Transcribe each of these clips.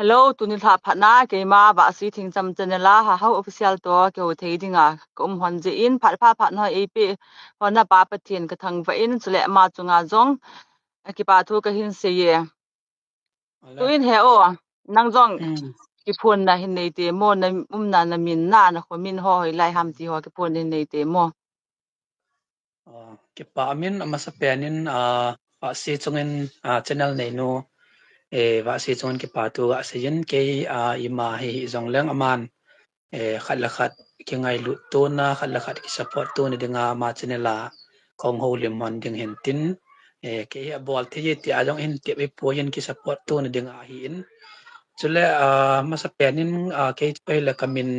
Hello ตุนิทาพัฒนาเกมาบาสีทิงจำเจเนลาฮาเฮาออฟฟิเชียลตัวเกวเทดิงอ่ะกุมฮอนจีอินพัดพัดน้อยเอปีฮอนน่ะปาปะเทียนกะทังวะอินสุเลมาจุงาจงกิปาทูกะหินเสยตุอินเฮโอนังจงกิพวนน่ะหินในเตโมนะน่ะนะมินน่ะนะขมินฮอไลฮัมติฮอกิพวนในเตโมกิปามินอมาสเปนินวะสีจงอินchannel ในนูวะสีจงอินกิปาตูวะสียินเกอิมาฮิจงเรื่องอมันขัดละขัดกิงไงลุตูนะขัดละขัดกิ support ตูนดิงามา channel ของโฮลิมอนดิงเห็นตินเกยบอลที่ติอาจงเห็นเก็บไปปยันกิ support ตูนดิงาหินจุเลมาสเปนินเกยไปละกมิน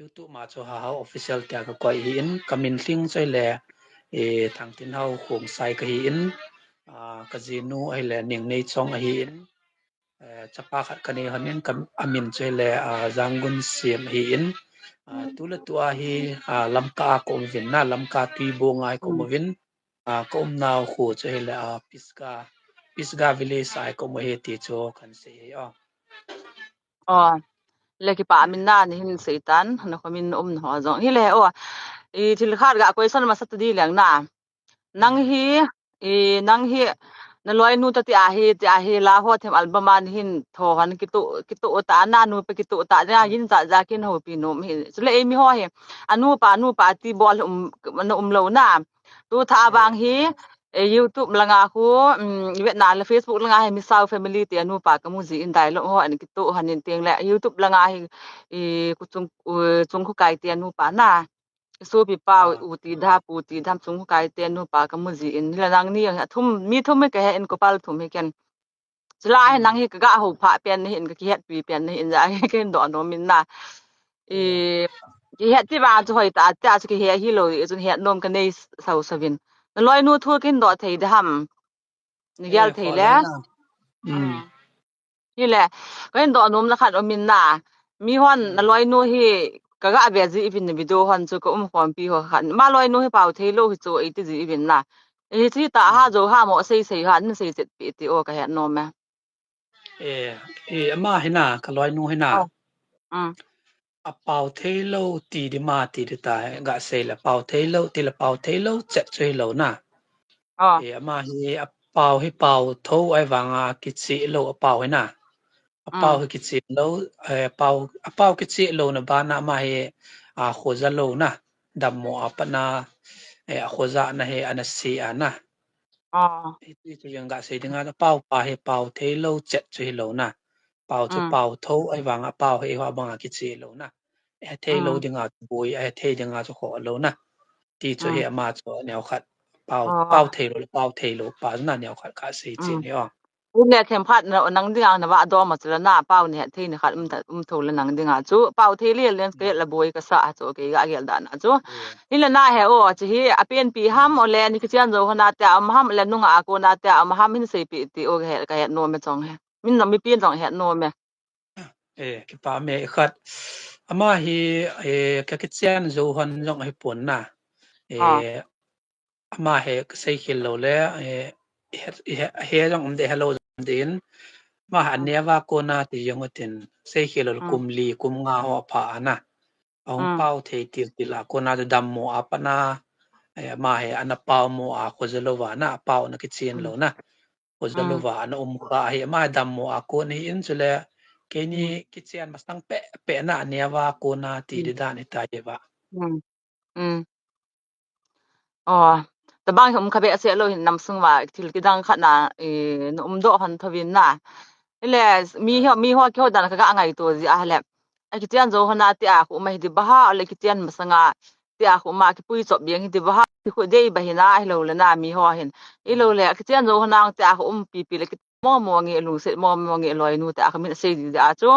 YouTube มาcho ha official ta ka koi hin kamin thing choi le thang tin hau khong sai ka hin ka jinu ai le ning nei chong a hin chapa khat ka ne hanin kam amin choi le zangun siam hin tula tua hi lamka ko vin na lamka tui bo ngai ko vin ko naw khu choi le pisga village sai ko mo he ti cho kan se leki pa minna ni hin seitan na khomin na ho jong hi le o I thil khat ga question ma sat di leng na nang hi na loi nu ta ti a hi la ho them album an hin tho han kitu ta na nu pe kitu ta na yin za kin ho pi no hi sule mi ho hi anu pa ti bol lo na tu tha bang hi YouTube langa khu Vietnam la Facebook langa hi misau family ti anu pa ka mu ji in dai lo ho an kitu hanin teng la YouTube langa hi ku chung khu kai ti anu pa na so pi pa u ti dha pu ti dham chung khu kai ti anu pa ka mu ji in la nang ni thum mi thum me ka he in ko pal thum he ken chla he nang hi ka ga ho pha pen ni in ka ki het pi pen ni in ja he ken do no min na ki het ti ba chu hoi ta chu ki he hi lo chu het nom ka nei sau savin loi nu thu kin do thei dham ni gal thei le hi le ken do nom la khat o min na mi hon na loi nu hi ka ga be ji ibin video hon chu ko khom pi ho khan ma loi nu hi pau thei lo hi chu ai ti ji ibin na chi ta ha jo ha mo sei han sei jet pi ti o ka he no ma ama hina ka loi nu hina a pau thei lo ti di ma ti di ta ga sei la pau thei lo ti la pau thei lo che choi lo na ama hi a pau tho ai wanga ki chi lo a pau hina a pau hi ki chi lo pau ki chi lo na ba na ma he khoza lo na dam mo apana khoza na he anasi ana ti chu yang ga sei dinga pau pa he pau thei lo che choi lo na pau chu pau tho ai wanga pau he wa banga ki chi lo na thei lo dinga boi thei dinga chu kho lo na ti chu he ma chu neo khat pau thei lo pa na neo khat ka sei chi ne ne them phat na nang dinga na wa do ma chla na pau ne thei ni khat tho la nang dinga chu pau thei le len ke la boi ka sa chu ke ga gel da na chu ni la na he o chi hi a pen pi ham o le ni ki chian zo na ta am ham le nu nga ko na ta am ham hin sei pi ti o ka he no me chong he min no mi pin chong he no me ki pa me khat ama hi ka ki chian zo hon jong hi pon na ama he sei khil lo le he jong de hello din ma han ne wa ko na ti yong tin sei khil lo kum li kum nga ho pha na ong pau thei ti la ko na dam mo apana ma he ana pau mo a ko zo lo wa na pau na ki chen lo na ko zo lo wa na ka he ma dam mo a ko ni in chule ke ni ki chen mas tang pe na ne wa ko na ti de da ni ta ye wa ta bang hum khabe ase lo hin nam sung wa thil ki dang khat na no do han thawin na ile mi ho kyo dan ka ga ngai to ji a le a ki tian zo hona ti a khu mai di ba ha le ki tian masanga ti a khu ma ki pui chop biang di ba ha ki khu dei ba hina a lo le na mi ho hin i lo le ki tian zo hona ti a khu pi le ki mo nge lu se mo nge loi nu ta ka min se di a chu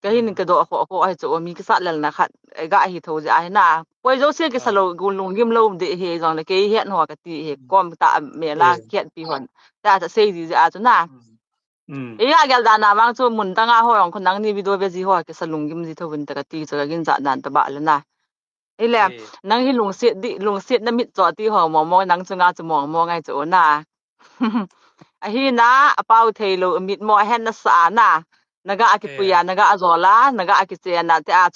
ka hin ka do ko ai chu mi ki sa lal na khat ga hi tho ja na poi zo se ki salo gu lung gim lo de he jong le ke he no ka ti he kom ta me la kiat pi hon ta se di ja chu na ya gal da na mang chu mun ta nga ho rong khon nang ni video be ji ho ke salung gim ji thobun ta ka ti cha gin za dan ta ba la na ile nang hi lung set na mit cho ti ho mo nang chu nga chu mo ngai chu na ahina apau thelo mit mo hen na sana naga akipuya naga azola naga akicena te a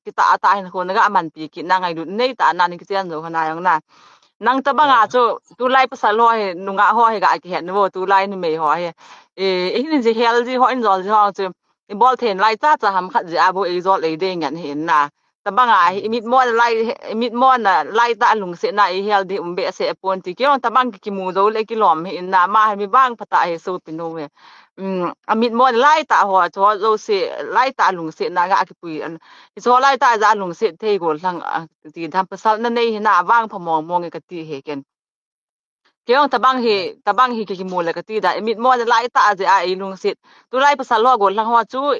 kita ata hin ko naga aman pi ki na ngai du nei ta na ni kicen zo hana yang na nang tabanga cho tu lai pasal ho he nunga ho he ga ki hen wo tu lai ni me ho he hin ji hel ji ho in zol ji ho chu bol then lai cha cha ham khat ji abo e zol e de ngan hin na tabanga mit mo na lai ta lung se na e hel di umbe se pon ti ki on tabang ki mu zo le ki lom hin na ma mi bang phata he so pinu we amit mo lai ta ho cho zo se lai ta lung se na ga ki pui an so lai ta za lung se the go lang ti tham pasal na nei na wang phamong mong ka ti he ken keong tabang hi ki mo le ka ti da amit mo lai ta je a e lung se tu lai pasal lo go lang ho chu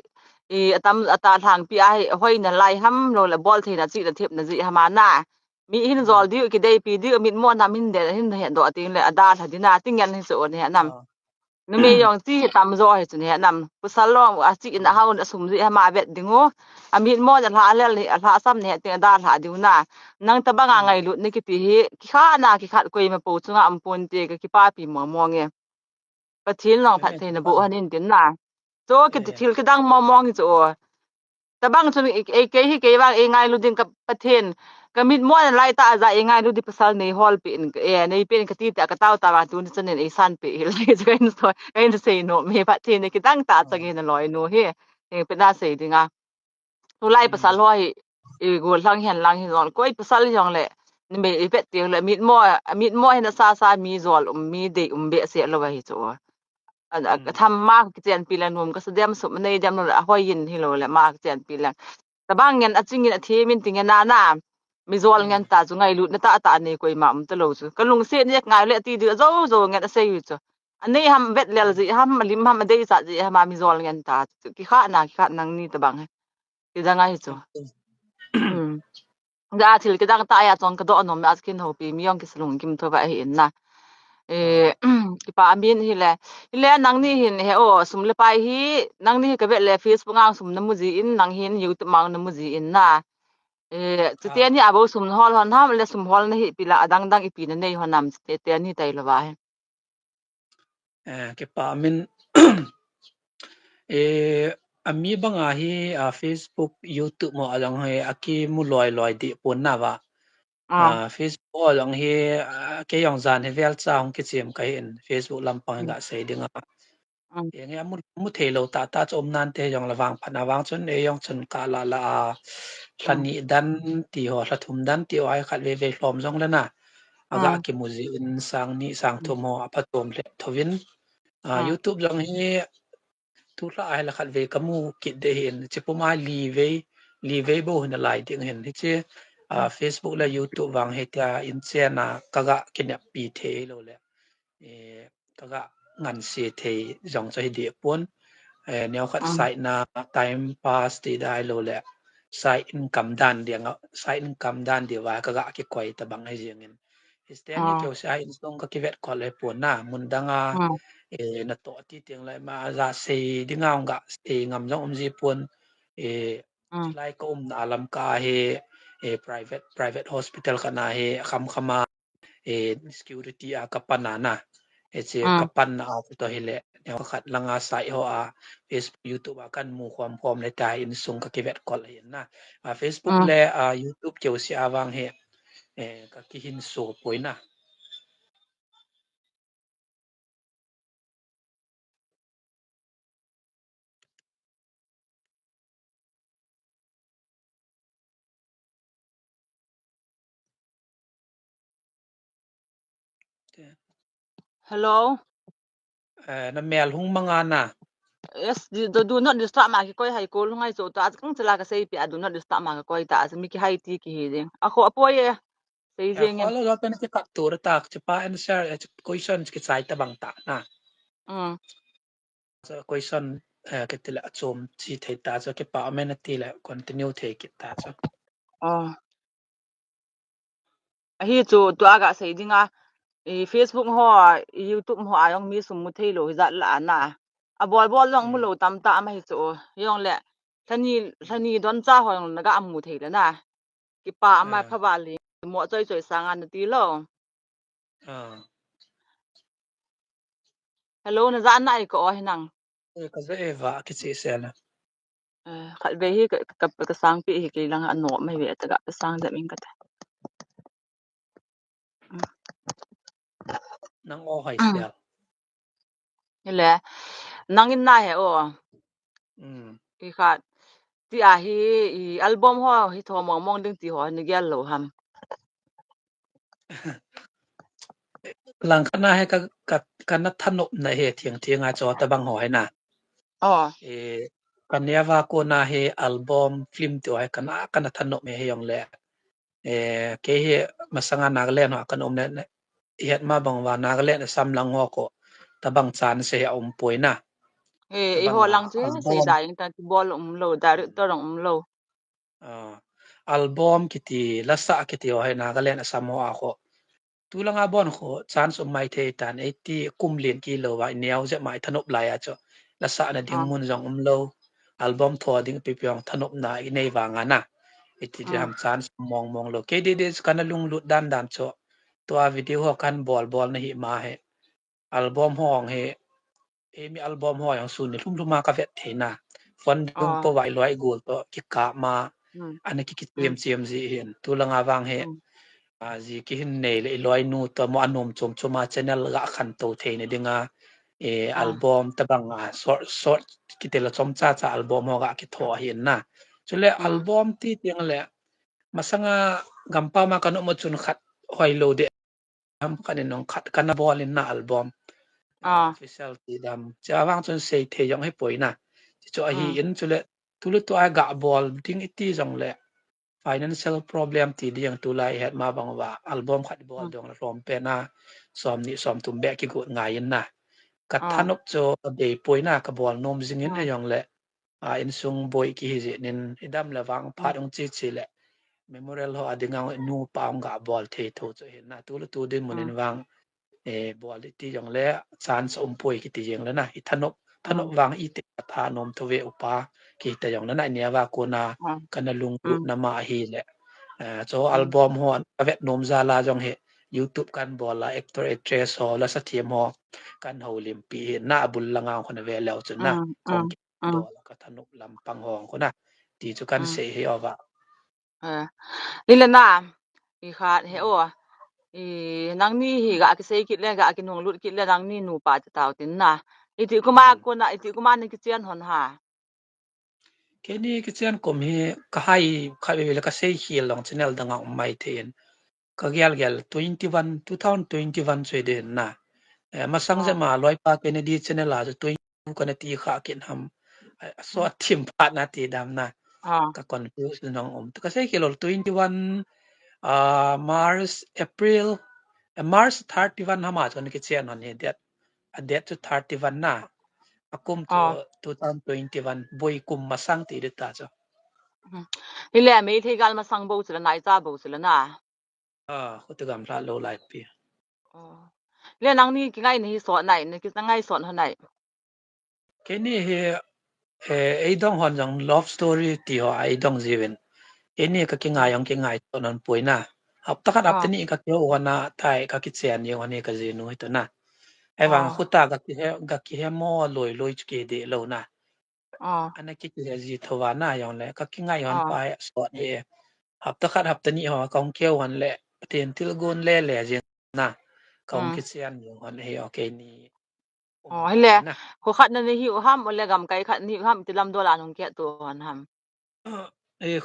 atam ata thang pi ai hoi na lai ham lo la bol the na chi da thep na ji hama na mi hin zol di ki dei pi di amit mo na min de hin hen do ting le ada thadina tingan hi so ne nam no me yong ti tam zo he chune nam pusal lo a chi na haun asum ji hama vet dingo amit mo da la le la sam ne te da la diu na nang ta banga ngai lu ne ki ti hi ki kha na ki khat koi ma pu chunga ampon te ka ki pa pi mo mo nge pathil long phat the na bu hanin tin na so ki thil ki dang mo mo ngi zo tabang chu e ke hi ke wa e ngai lu ding ka pathen kamit mo na lai ta za e ngai lu di pasal nei hol pe in e nei pen ka ti ta ka taw ta ba tu ni chen e san pe hi le je kain so kain se no me pathen ne ki dang ta chang in loi no he e pe na se dinga tu lai pasal hoi e go lang lang hi zon koi pasal yong le ni me e pet ti le mit mo he na sa mi zol mi de be se lo wa hi choทำมากเจียนปีละนวมก็แสดงสุมในดำนละห้อยยินฮิโลละมากเจียนปีละแต่บางเงินอจิงเงินทีมินติงเงินนามีจอลเงินตาจุงไงลุนตาตานี่กวยมาตะโลจุก็ลุงเสียเนี่ยไงเลยตีเดือโซเงินเสียอยู่จุอันนี้ทำเบ็ดเลลจิทำลิมทำได้สัจจิมามีจอลเงินตากี่ข้านังนี่ตะบังที่จังไงจุก็อาทิตย์ก็ดังตายจงก็โดนนมอาจกินหัวปีมียองกิสลุงกิมทัวไปเห็นนะki pa amin hi le nang ni hin he o sum le pai hi nang ni ka be le Facebook ang sum na muji in nang hin YouTube mang na muji in na ti te ni abo sum hol hon ham le sum hol na hi pila adang dang ipi na nei honam te ni tai lo ba he ki pa amin ami banga hi Facebook YouTube mo alang he aki mu loi di pon na ba Facebook alang he ke yong zan he vel cha hong ki chem kai in Facebook lampang ga sei dinga yang ya mu thelo ta chom nan te yong lawang phana wang chun e yong chun ka la thani dan ti ho thum dan ti ai khat ve hlom jong la na aga ki muzi in sang ni sang thomo apatom le thovin YouTube jong he tu la ai la khat ve kamu kit de hen chipuma li ve bo na lai ding hen hi che Facebook la YouTube wang he ta in chena kaga kinya pi the lo le kaga ngan se the jong chai de pon neo khat sai na time pass ti dai lo le sai income dan diang sai income dan di wa kaga ki koi ta bang ai jeng in isten ni kyo sai in song ka ki vet ko le pon na mun danga na to ti tiang lai ma za se dinga nga e ngam jong ji pon lai ko na alam ka he private hospital kana he khama security a kapanana che kapan na to hele ne khat langa sai ho Facebook YouTube kan mu khom khom le tai in sung ka ki vet ko le na Facebook le YouTube kyo si awang he ka ki hin so poina hello na mel hung manga na yes do not disturb ma ki koi hai ko lungai so ta kang chela ka sei pi do not disturb ma ka koi ta mi ki hai ti ki he ding ako apoy sei jeng follow lo pen ki kat tur tak pa answer question ki sai ta bang ta na so question ke tila chom chi thei ta so ke pa amenity la continue thei ki ta so hi chu to aga sei dinga Facebook ho YouTube ho ayong mi sum mu thei lo za la na a bol long mu lo tam ta ma hi chu yong le thani don cha ho yong na ga amu thei la na ki pa ma pha ba li mo choi sang an ti lo hello na za na ko hinang ka za eva ki se sela khat be hi ka sang pi hi ki lang ano mai ve ta ga sang da min ka ta nang o hai sel hele nangin na he o i khat ti a hi i album ho hi tho mong mong ding ti ho ni gel lo ham lang khana he ka na thanop na he thiang a cho ta bang ho hai na kan ya wa ko na he album film to hai kana thanop me he yong le ke he masanga nagalen ha kan om ne yat ma bang wa nagalen sam lang ho ko ta bang chan se om poi na i ho lang che sei da ing ta bol lo da to rong lo album kiti lasa kiti o hai nagalen sam ho a ko tulanga bon ko chance of mai the tan 80 kumlin kilo wa niaw je mai thanop lai a cho lasa na ding mun jong lo album tho ding pi pyong thanop na i nei wa nga na iti jam chance mong lo ke de kana lung lut dan cho to a video ho kan bol na hi ma he album hong he mi album ho yang sun ni lum ma ka vet the na fon dung po wai loi gol to ki ka ma ana ki cm ji hin tulanga wang he ji ki hin nei le loi nu to mo anom chom channel ga khan to the ne dinga album tabang short ki tela chom cha album ho ga ki tho hin na chule album ti tiang le masanga gampa ma kanu mo chun khat hoi lo de am kanin nong khat kana bolin na album official ti dam cha wang chun sei the yong he poi na cho hi in chule tulu to a ga bol ding iti jong le financial problem ti diang tu lai het ma bang wa album khat bol dong rom pe na som tum be ki gut ngai na kat thanop cho de poi na ka bol nom jingin a yong le in sung boy ki hi je nin idam la wang phat ong chi le memorial ho adinga nu paung ga bol the tho cho hin na tu din munin wang bol ti jong le chance poi ki ti jeng la na i thanop wang i te tha nom to ve upa ki te jong la na nia wa ko na kana lung lu na ma hi le cho album ho avet nom za la jong he youtube kan bol la actor actress ho la sa thiam ho kan ho lim pi na bul la nga khona ve law chun na kong bol ka thanop lam pang hong ko na ti chu kan se he awa lilana i khat he o i nang ni hi ga ki sei kit le ga ki nong lut kit le nang ni nu pa ta taw tin na iti kuma ko na iti kuma ni ki chen hon ha ke ni ki chen kom hi ka hai kha be le ka sei hil long channel danga mai thein ka gyal 2021 chwe de na masang je ma loi pa kennedy channel la ju 22 kana ti kha kin ham so thim pa na ti dam na ka confuse nong ka sei hil 21 March April March 31 hama chon ki chen on he that to 31 na akum to 2021 boy kum masang ti de ta cho ile me the gal ma sang bo chila nai cha bo chila na khotagam ra lo lai pi le nang ni ki ngai ni so nai ni ki ngai so hon nai ke ni he ei dong hon jong love story ti ho ai dong jiwen eni ka ki ngai yong ki ngai to non poina hapta khat apte ni ka ke wana thai ka ki chen ye wane ka jenu to na ai wang khuta ga ki he mo loi ke de lo na ana ki ki ji thowa na yong le ka ki ngai hon pa so ni hapta khat hapta ni ho kong ke wan le ten til gon le je na kong ki chen yo hon he okay ni hele ko khat na ni hi ham ole gam kai khat ni ham ti lam do la nong ke to hon ham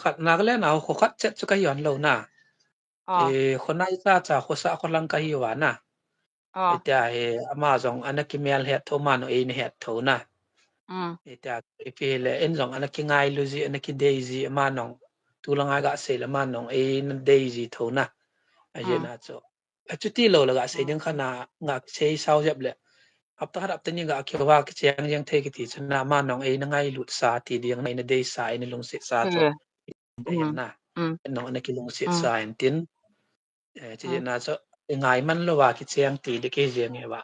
khat nagle na ko khat chet chu ka yon lo na khonai cha kho sa kho lang ka hi wa na eta ama jong anaki mel het tho man o in het tho na eta ipele en jong anaki ngai lu ji anaki daisy ama nong tulanga ga se la man nong in daisy tho na aje na cho achuti lo la ga se ding khana ngak sei sau jeb le apta harap tani ga khewa ki chang jang the ki ti chna ma nong e na ngai lut sa ti ding na dei sa in lung se sa cho na no na ki lung se sa en tin chi na cho ngai man lo wa ki chang ti de ke je nge wa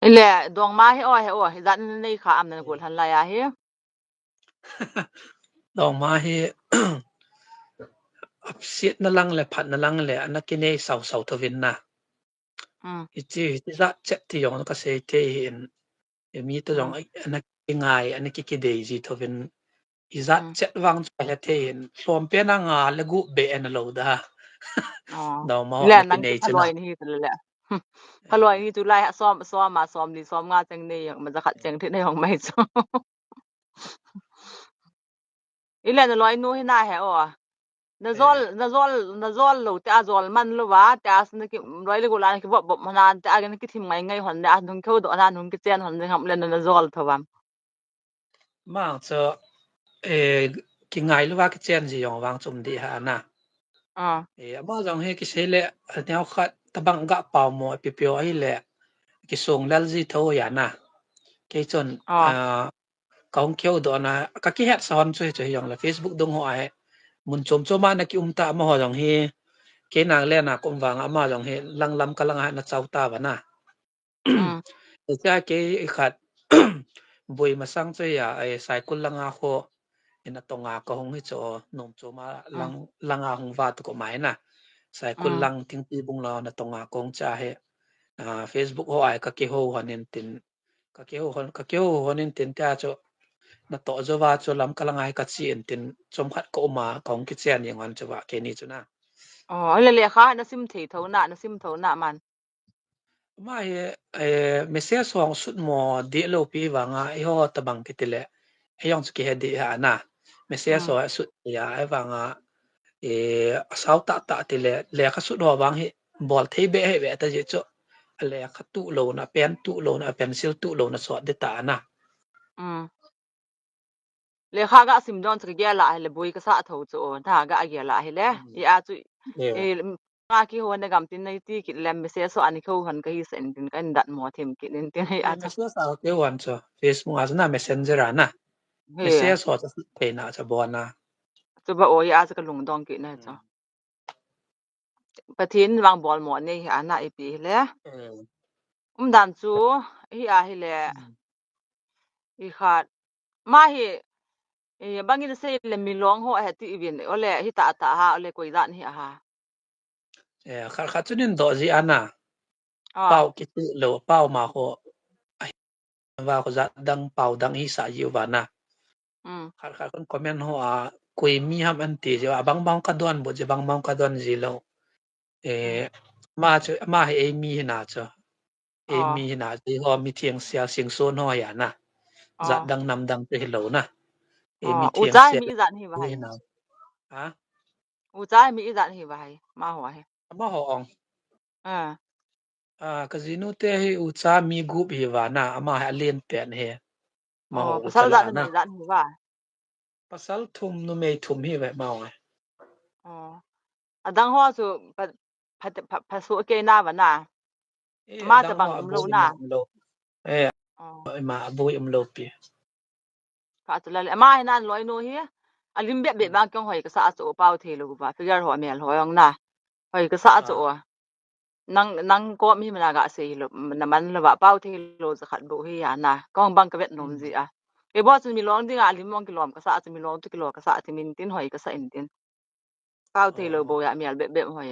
ile dong ma he o he zan nei kha am na gol han la ya he dong ma he apsit na lang le phat na lang le anaki nei sau sau to vin na iti za chat ti yong ka se te in mi to yong ana ngai ana ki daisy to vin iza chat wang cha te in som pe na nga lagu be en lo da อ๋อ no mo แล้ na นั ki ง nei พะล chuna อยนี่ตัวแหละพะลอยนี่ตุไลซ้อมมาซ้อมนี่ซ้อมงาจังนี่มันจะขัดจังที่ในห้องไม่ซ้อมอีแลนะลอยนูให้หน้าแฮอ๋อnazol lo ta azol man lo wa ta asne ki roi le golan ki bob manan ta agan ki thim ngai hon da nun ko do na nun ki chen hon ham le nazol thawam ma cho ki ngai lu wa ki chen ji yong wang chum di ha na ma jong he ki se le nyaw khat tabang ga pa mo pi pyo ai le ki song lal ji tho ya na ke chon kaung kyo do na ka ki het son choi choi yong la facebook dong ho ai mun chom choma na ki ta ma ho jong he ke na le na kom wang ama jong he lang lam ka lang ha na chau ta ba na cha ke khat bui ma sang choi ya ai sai kul lang a kho ina tonga ko hong hi cho nom choma lang a hong wa to ko mai na sai kul lang ting pi bung la na tonga kong cha he facebook ho ai ka ke ho hanin tin ka ke ho hanin tin ta cho na to zo wa cho lam kalangai ka chi en tin chom khat ko ma kong ki chen yang an chawa ke ni chuna le kha na sim thei tho na sim tho na man ma he message song sut mo de lo pi wa nga I ho tabang ki tile ayong ki he de ha na message so sut ya ai wa nga sau ta tile le kha sut ho wang he bol thei be he be ta je cho le kha tu lo na pen tu lo na pencil tu lo na so de ta na le kha ga sim don cha ge la le boi ka sa tho chu tha ga ge la he le ya chu nga ki ho na gam tin nei ti ki lem me se so ani kho han ka hi sen tin kan dat mo them ki nin tin he a cha message sa ke wan cho facebook as na messenger na message so cha pe na cha bo na chu ba o ya cha ka lung dong ki na cha pa thin wang bol mo nei ha na I pi le dan chu hi a hi le I khat ma hi bangin se le mi long ho ha ti win ole hi ta ha ole koi dan hi ha kha chunin do ji ana pau ki tu lo pau ma ho wa ko za dang pau dang hi sa yu ba na kha kon comment ho a koi mi ham an ti je bang bang ka don bo je bang bang ka don ji lo ma he mi na cho mi na ji ho mi thieng sia sing son ho ya na za dang nam dang te lo na mi thieng sia mi zan hi ba hai na ha chai mi zan hi ba hai ma ho hai ma ho ong casino te hi cha mi group hi wa na ama ha len pen he ma ho pasal zan mi zan hi ba pasal thum no me thum hi wa ma wa adang ho chu pa so ke na ba na ma ta bang lo na ma boy lo pi ka tu la ma hi nan loi no hi alim be ba kyong hoi ka sa chu pau the lo ba figure ho mel ho yong na hoi ka sa chu nang ko mi mana ga se lo na man lo ba pau the lo za khat bo hi ya na kong bang ka vet nom ji a e bo chu mi long ding a lim mong ki lom ka sa chu mi long tu ki lo ka sa ti min tin hoi ka sa in tin pau the lo bo ya mel be hoi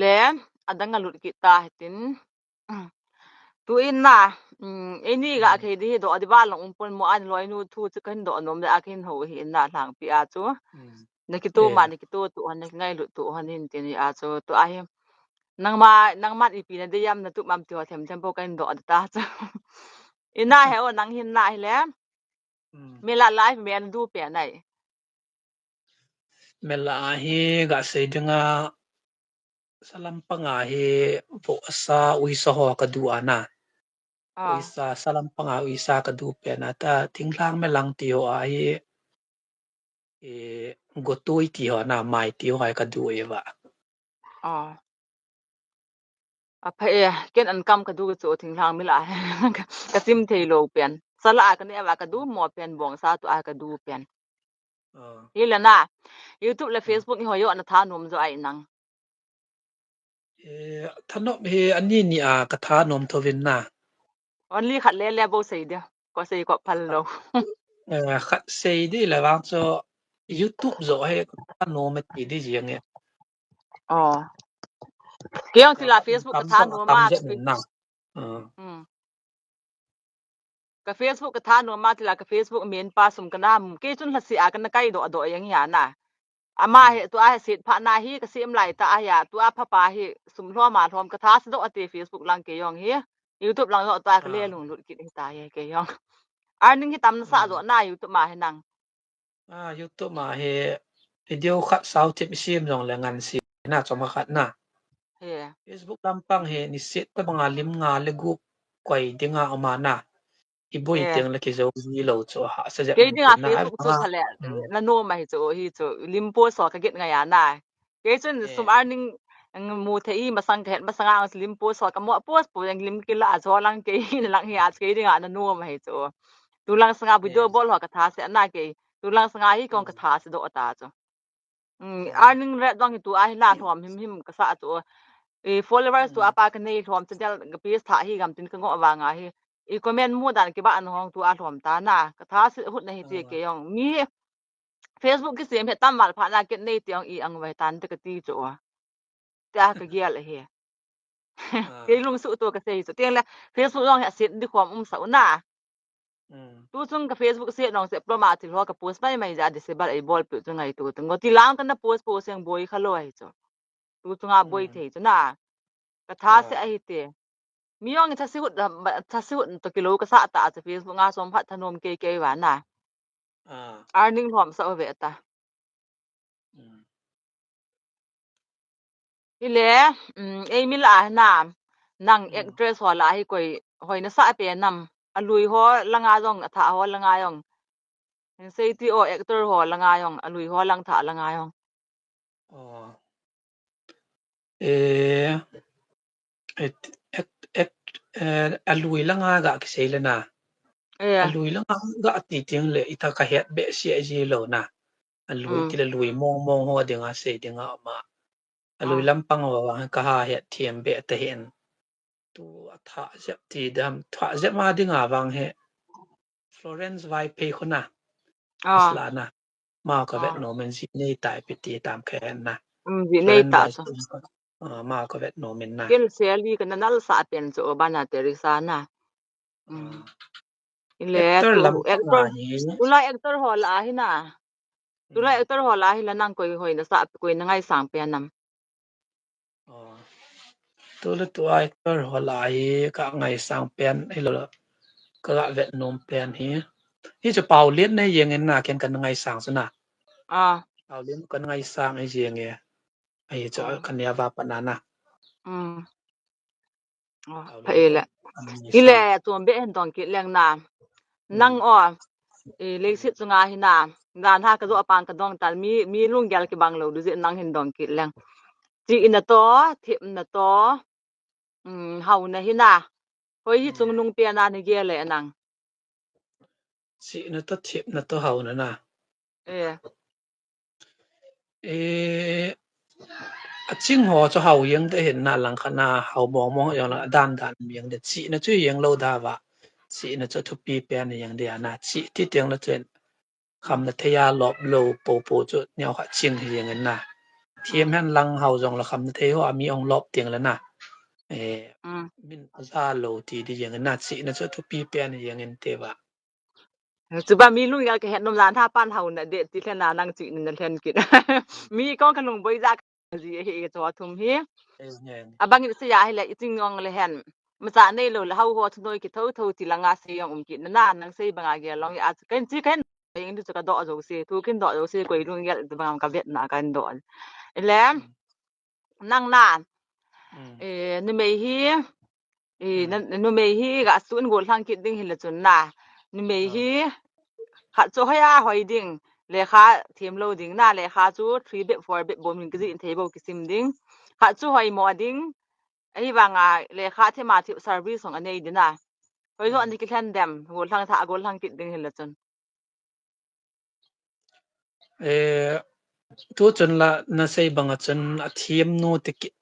le adang alut ki ta tin tu in na ini ga ke di do di ba long pon mo an loi nu thu chu kan do nom da akin ho hi na lang pi a chu nakitu ma nakitu tu han ngai lu tu han hin tin a chu tu a hi nang ma ipi na de yam na tu mam tu them po kan do ta cha ina he o nang hin na hi le me la live me an du pe nai me la hi ga se dinga salam panga hi vo sa ui so ho ka du ana ui sa salam panga ui sa ka du pe na ta thinglang me lang ti ho a hi go tui ti ho na mai ti ho ka du e wa a phe ken an kam ka du chu thinglang mi la ka sim thei lo pen sala ka ne wa ka du mo pen bong sa tu a ka du pen hila na youtube le facebook ni ho yo na tha nom zo ai nang thanop he ani ni a ka tha nom thovin na only khat le bo sei dia ko sei ko phal lo khat sei di la wang cho youtube zo he ka nom ti di jeng e เกี่ยงสิล่ะ Facebook ก็ทานัวมาก นะก็ Facebook ก็ทานัวมากสิล่ะก็ Facebook เมนปาสมกันนำเกจุนละสิอากันนะไกดออย่างหยาน่ะอามาตัวอาสิพะนาฮีก็สิมไหลตาอาญาตัวอาพะปาฮีสุมทั่วมาทอมกะทาสดอติ Facebook ลังเกยองเฮ YouTube ลังตัวก็เลลุงลุดกิดตายเกยองอันนึงที่ตำสะดอหน้า YouTube มาให้นังYouTube มาให้วิดีโอคัดเซาทิปซิมจงแลงันสิน่าจะมาคัดนะเฮ Facebook ลำปังเฮนิสิตไปบางาลิมงาเลกุกวยดิงาออกมานะอีบ่อีเตียงละกิโซวีโลโจหาซะจะเกดิงา Facebook จุทะเลละโนมาให้โจฮีโจลิมโพสอก็เก็ดงายานะเกจุนสุมอันนึงมูเทอีมาสังเกตมาสังอาลิมโพสอก็มอโพสปูยังลิมกิละจอลังเกลังเฮียเกดิงานะโนมาให้โจตุลังสังอาวิดีโอบอลฮอกะทาเสนะเกตุลังสังอาฮีกองกะทาสดอตาโจอันนึงเรดองตัวอาฮิลาทอมหิมกะสะโจfollowers ตัวอาปากันนี่ทอมจันกะปีสถาฮีกัมตินกงอวางาฮีอีคอมเมนต์มูดานกิบะอันฮองตัวอาทอมตานะกะทาสิหุดนะฮิติเกยองมี Facebook กิเสียมเฮตัมวัลพานาเกเนติยองอีอังไว้ตันตะกะติโจตากะเกียลเฮเกลุงสุตัวกะเซโจเตียงละ Facebook ยองเฮสิดิความสาวนะtu chung ka Facebook se nong se pro ma ti ho ka post mai mai ja disable ai bol pu chung ai tu ngo ti lang kan na post yang boy khalo ai cho tu chung a boy the cho na ka tha se ai te mi yong tha si hut to kilo ka sa ta sa Facebook nga som phat thanom ke ke wa na earning hom sa ve ta ile ei mi la na nang actress ho la hi koi hoi na sa pe nam alui ho langa jong tha ho langa yong sei ti o actor ho langa yong alui ho lang tha langa yong alui langa ga kisela na alui langa ga ati ting le ita ka het be si ji lo na alui kila lui mong ho dinga se dinga ma alui lampang wa ka ha het thiem be ta hen tu tha jep ti dam tha jep ma dinga wang he Florence vai pe khona asla na ma ka vet no men si nei tai pe ti tam khen na ji nei ta so ma ka vet no men na ken seli kan nal sa pen so bana teresa na ile actor ho la hi na tula actor ho la hi la nang koi hoi na sa koi na ngai sang pe nam tula tu actor ho la hi ka ngai sang pen ai lo ka vet nom pen hi hiจะเป่าเลียนในเยงเงินน่ะเคนกันไงสร้างซะน่ะเป่าเลียนกันไงสร้างไอ้เยงไอ้จะคันยาว่าปานนั้นน่ะพะเอละอีแลตัวเบเห็นตอนกิแรงนานั่งเลขสิจุงาหินานานหากะโดอปานกะดองตันมีลุงแกลกิบังโลดูสินั่งเห็นดองกิแรงจีอินะตอทิมนะตอเฮานะหินาหอยหิจุงนุงเปียนานี่เกเลนังสินะตอทิมนะตอเฮานะน่ะจิงหอจะเฮายังได้เห็นน่ะหลังคณะเฮามองอย่างละด้านยังได้สินะจุยยังโลดาวะสินะจะทุปีเปียนอย่างเดียนะสิที่เตียงละจนคำนัทยาลอบโลโปจุแนวค่ะจิงอย่างนั้นน่ะเทียมหันลังเฮาจงละคำนัทยามีองลอบเตียงแล้วน่ะมินซาโลที่ดีอย่างนั้นน่ะสินะจะทุปีเปียนอย่างนั้นเตวะจุบามีลุงอยากเห็นนมร้านท่าป้านเฮาน่ะเด็ดที่แค่นานั่งจินั่นแทนกินมีก้องขนมบริจาคสิเฮจอทุมเฮบังอิสยาให้แลจิงงองเลยหันมาจากในโลแล้วเฮาฮอทนอยกิเท่าที่ลังอาเซยองกินนั่นนังเซบังอาเกลองอาจกันจิกันยังดูจะกระดอโจเซทูกินดอโจเซกวยลุงยะบังกะเวทนากันดอแล้วนั่งนานเมฮีนเมฮีกะสุนโกลทังกิดดิ้งเฮลจุนนานเมฮีขะโจฮยาหอยดิ้งเลขาทีมโลดิ้งนาเลขาจู3 bit 4 bit บ่มินกะจิอินเทเบิลกิซิมดิ้งขะจูหอยมอดิ้งไอ้บางเลขาเทมาทิเซอร์วิสของอันนี้ดินะหอยโซอันนี้กิแทนเดมโกลทังทะโกลทังกิดดิ้งเฮลจุนtu chun la na sei banga chun athiam no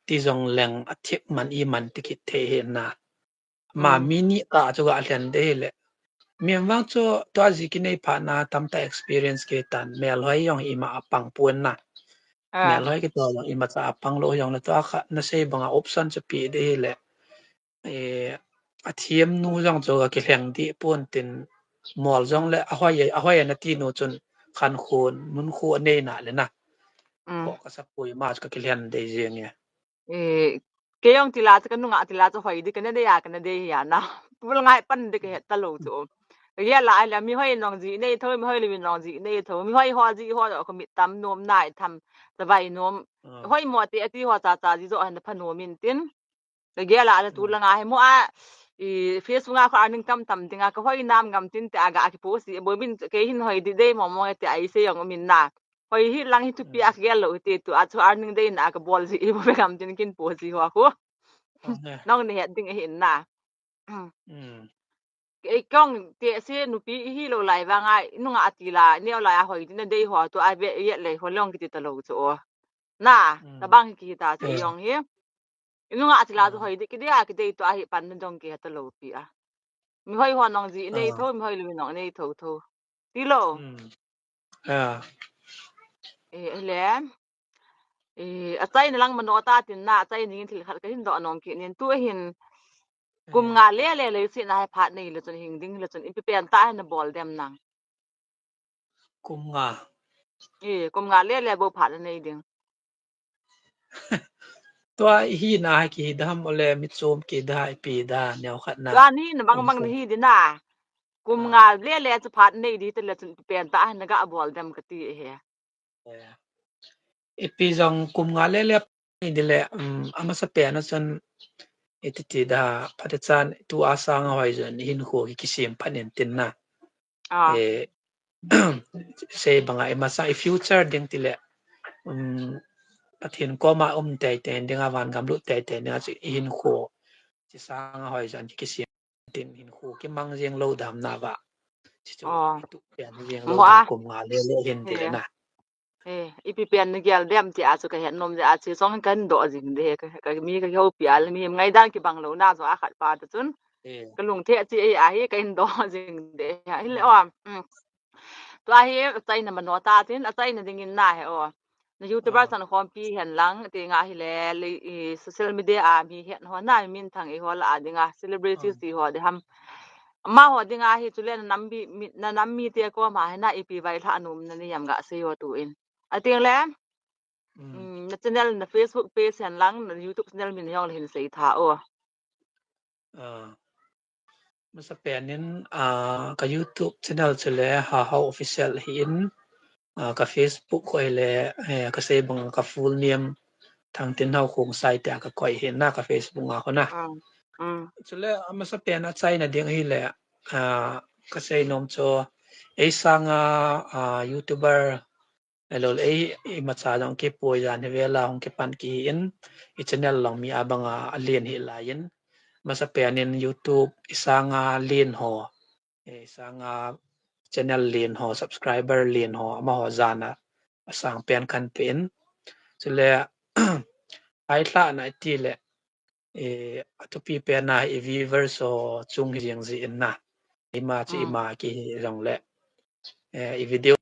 ti jong leng athip man I man tikit the he na ma mini ka chu ga hlen de le miam wang cho to ji ki nei pha na tam ta experience ke tan mel hoi yong I ma apang pun na แม่ร้อยก็ตัวอย่างอิมาจะปังโลอย่างละตัวค่ะนะเซบังออปชั่นจะปีได้แหละอาเทียมนูจังโจก็แข่งที่ป่นตินมอลจังและอห้อยนาทีนูจนคันโคนมุนโคเนน่ะเลยนะพอก็สักปุยมาก็แข่งได้เจียงเนี่ยkayong tila sa kanunga tila sa hoy di kana de ya kana de ya na pul ngai pan de ke talo chu ya la la mi hoi nong ji nei thoi mi hoi le mi nong ji nei tho mi hoi ho ji ho ko mi tam nom nai tham sa bai nom hoi mo ti ati ho cha cha ji zo han phan no min tin de ya la tu la ngai mo a Facebook nga ko aning tam tam tinga ko hoi nam ngam tin te aga ki post bo min ke hin hoi di de mo mo te ai se yong min na hoi hi lang hi tu pi ak gel lo te tu a chu aning de na ka bol si bo be ngam tin kin post si ho ko nong ne ding hin naไอ้ก้องเตะเสหนูปีฮีโลไหลว่าง่ายนุ่งอาติลาเนี่ยไหลหอยที่นั่นได้หัวตัวไอ้เบะเยะเลยคนลองกิตลกโซน่ะตะบังกิตาสิยองเฮนุ่งอาติลาตัวหอยดิกิเดียกิเดตัวไอ้ปันนดงกิตลกปีอ่ะมีหอยหัวนองจีในโทมีหอยลุยน้องในโทติโลแหละอาใจนลังมโนตาตินน่ะใจนี่ที่ขัดกันดอกน้องกินี่ตัวหินกุมงาเลยเลยสินายพานี่เลยจนหิงดิ้งเลยจนอินเปียนตาให้นบอลเดมนังกุมงากุมงาเลยบ่พาในดิ้งตัวฮีนาki dam ole mitsom ki dai pi da nyaw khat na ตัวนี้นะบางนี่ดินะกุมงาเลยจะพาในดีแต่เลยจนเปียนตาให้นกะบอลเดมกะติเฮpi jong kum nga le ni de le ama sa pe na chon etiti da phatechan tu asang hoi jon hin ho ki sim phanen tin na say banga ema sa future ding tile pathin ko ma te dinga wan gam lu te na chi hin ho chi sang hoi jon ki sim tin hin ho ki mang jeng lo dam na ba chi chu tu pen jeng lo da kum nga le hin ti na ipi pen ni gel dem ti asu ka hen nom ja asu song kan do jing de ka mi ka ho pial mi ngai dan ki bang lo na so a khat pa ta chun ka lung the chi a hi ka in do jing de hi le omตัวเฮใจน่ะมันนอตาตินใจน่ะดิงน่ะเฮอในยูทูบเบอร์สันคอมปีเห็นหลังติงาฮิแลโซเชียลมีเดียมีเห็นหัวหน้ามินทางอีหัวละดิงาเซเลบริตี้สิหัวเดฮัมมาหัวดิงาฮิจุเลนนำมีเตียก็มาให้น่ะอีปีไว้ถ้าอนุมนั่นนี่ยำกะเซยอตูอินอะติงแลใน channel ใน Facebook page เห็นหลังใน YouTube channel มียองเห็นใส่ท่ามันสเปนนินกับ YouTube channel จะเลยhow official หินกับ Facebook ก็เลยกับเซบังกับ full name ทางตินเฮาคงใส่แต่ก็ค่อยเห็นหน้ากับ Facebook อ่ะคนน่ะจะเลยมันสเปนใจน่ะเดียงหิแหละกับเซนมโจไอ้สังYouTuber แล้วไอ้มาจาดองเก็บป่วยยานเวลาของเก็บปันกีอินไอ้ channel ลองมีบังเรียนหิหลายอินmasa peanin YouTube isang lin ho isang channel lin ho subscriber lin ho ma ho jana asang pen kan pen chule ai thla na ti le atopi pe na viewer so chung riang ji in na ima chi ma ki rong le video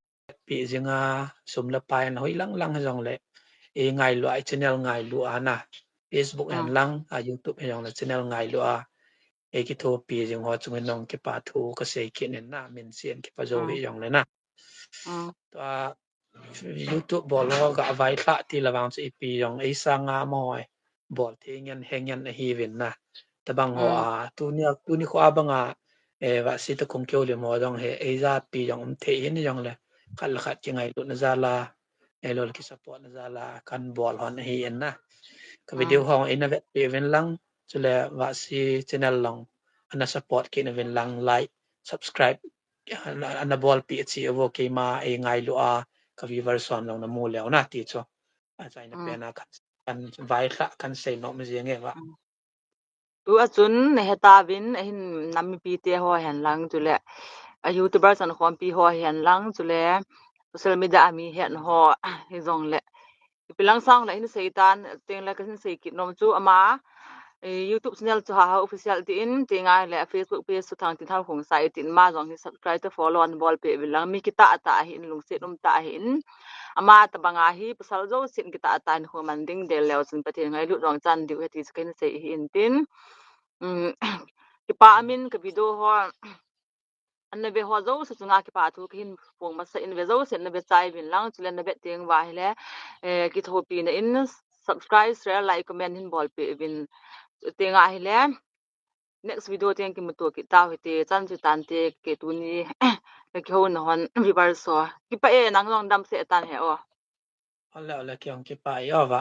pi jinga sumla pai na hoi lang lang jong le ngai lo ai channel ngai lu ana Facebook and lang YouTube yang la channel ngai lo ki tho pi jing ho chung nong ki pa thu ka sei ki nen na min sien ki pa zo hi yang le na to YouTube bol ho ga vai tha ti lawang chi pi yang ei sanga moi bol the ngen hengen hi win na ta bang ho tu ni kho abanga wa si ta kong kyo le mo dong he ei za pi yang the in yang le khal khat chi ngai lu na za la elol ki support na za la kan bol hon hi en na ka video hong innovate event lang chule wa si channel long ana support ki event lang like subscribe ana bol pi chi avo ke ma e ngai lu ka viewer son long na mu leo na ti cho a chai na pe na kan vai kha kan sei no me jeng e wa tu a chun ne heta win hin nammi pi te ho hen lang chule a YouTuber san khom pi ho hen lang chule social media mi hen ho hi jong le pilang sang la in seitan teng la kan sei ki nom chu ama YouTube channel chu ha official tin tinga le Facebook page su thang tin thang khong sai tin ma jong hi subscribe to follow on ball pe bilang mi kita ata hin lung se um ta hin ama ta banga hi pasal zo sin kita ata hin ho man ding del lew sin patin ngai lu rong chan diu heti sken se hi in tin ki pa amin ka video ho an be ho zo su chunga ki pa thu hin pong ma sa in ve zo sen na be chai bin lang chulen na be teng wa hi le ki thopi na in subscribe share like comment hin ball pe bin tenga hi le next video teng ki mutu ki taw hite chan chu tan te ke tu ni ke ho na hon vibar so ki pa e nang long dam se tan he o ala ala kyong ki pa yo wa